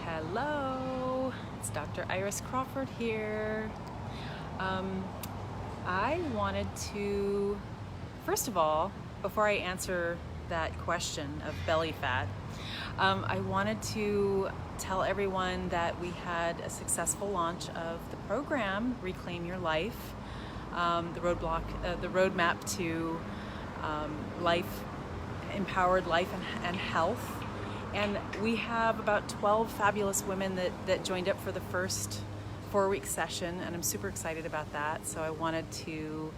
Hello, it's Dr. Iris Crawford here. I wanted to, first of all, before I answer that question of belly fat, I wanted to tell everyone that we had a successful launch of the program, Reclaim Your Life, the roadmap to empowered life and health. And we have about 12 fabulous women that joined up for the first 4-week session, and I'm super excited about that. So I wanted to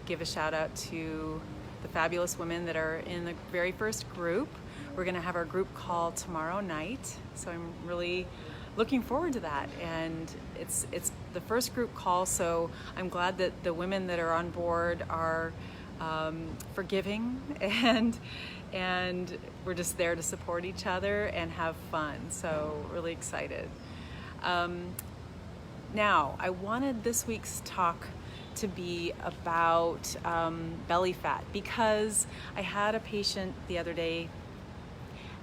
give a shout out to the fabulous women that are in the very first group. We're going to have our group call tomorrow night, so I'm really looking forward to that. And it's the first group call, so I'm glad that the women that are on board are forgiving, and we're just there to support each other and have fun. So really excited. Now, I wanted this week's talk to be about belly fat, because I had a patient the other day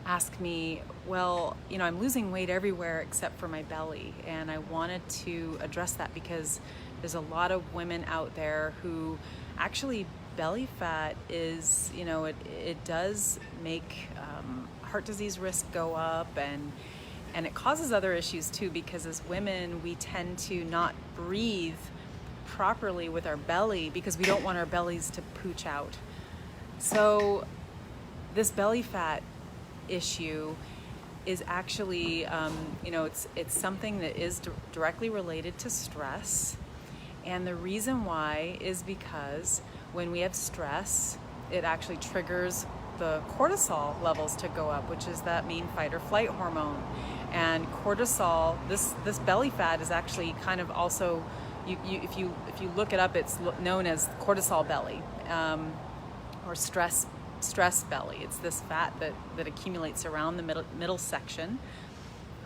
ask me, well, I'm losing weight everywhere except for my belly, and I wanted to address that because there's a lot of women out there who actually belly fat is, it does make heart disease risk go up, and it causes other issues too, because as women we tend to not breathe properly with our belly because we don't want our bellies to pooch out. So this belly fat issue is actually, it's something that is directly related to stress. And the reason why is because when we have stress, it actually triggers the cortisol levels to go up, which is that main fight or flight hormone. And cortisol, this belly fat is actually kind of also, if you look it up, it's known as cortisol belly, or stress belly. It's this fat that accumulates around the middle section,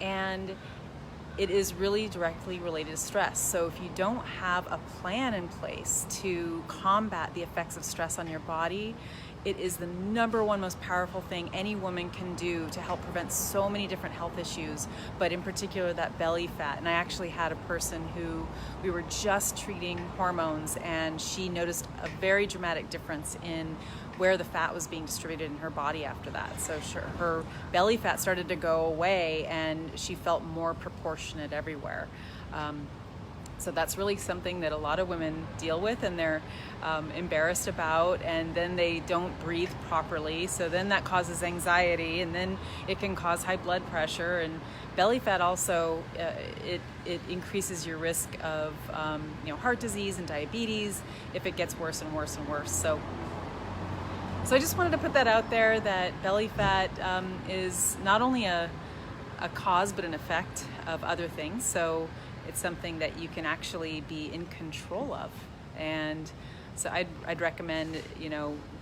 and it is really directly related to stress. So if you don't have a plan in place to combat the effects of stress on your body, it is the number one most powerful thing any woman can do to help prevent so many different health issues, but in particular that belly fat. And I actually had a person who we were just treating hormones, and she noticed a very dramatic difference in where the fat was being distributed in her body after that. So her belly fat started to go away, and she felt more proportionate everywhere. So that's really something that a lot of women deal with, and they're embarrassed about, and then they don't breathe properly. So then that causes anxiety, and then it can cause high blood pressure. And belly fat also, it increases your risk of heart disease and diabetes if it gets worse and worse and worse. So I just wanted to put that out there, that belly fat is not only a cause but an effect of other things. So it's something that you can actually be in control of. And so I'd recommend,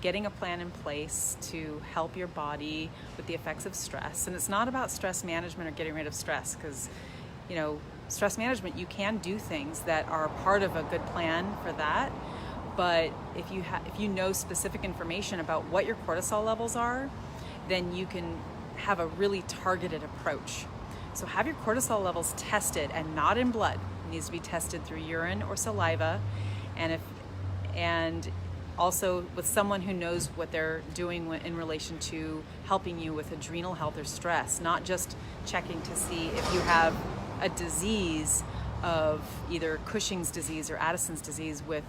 getting a plan in place to help your body with the effects of stress. And it's not about stress management or getting rid of stress, because, stress management, you can do things that are part of a good plan for that. But if you know specific information about what your cortisol levels are, then you can have a really targeted approach. So have your cortisol levels tested, and not in blood. It needs to be tested through urine or saliva, and also with someone who knows what they're doing in relation to helping you with adrenal health or stress, not just checking to see if you have a disease of either Cushing's disease or Addison's disease with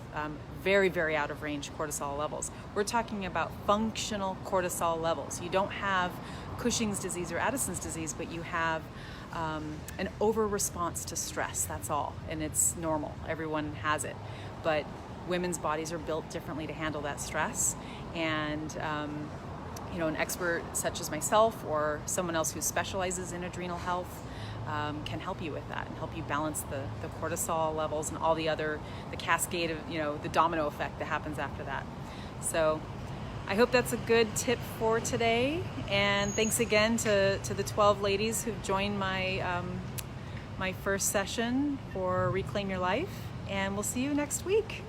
very, very out of range cortisol levels. We're talking about functional cortisol levels. You don't have Cushing's disease or Addison's disease, but you have an over response to stress, that's all. And it's normal, everyone has it. But women's bodies are built differently to handle that stress. And an expert such as myself or someone else who specializes in adrenal health can help you with that and help you balance the cortisol levels and all the cascade of, the domino effect that happens after that. So I hope that's a good tip for today. And thanks again to the 12 ladies who've joined my first session for Reclaim Your Life. And we'll see you next week.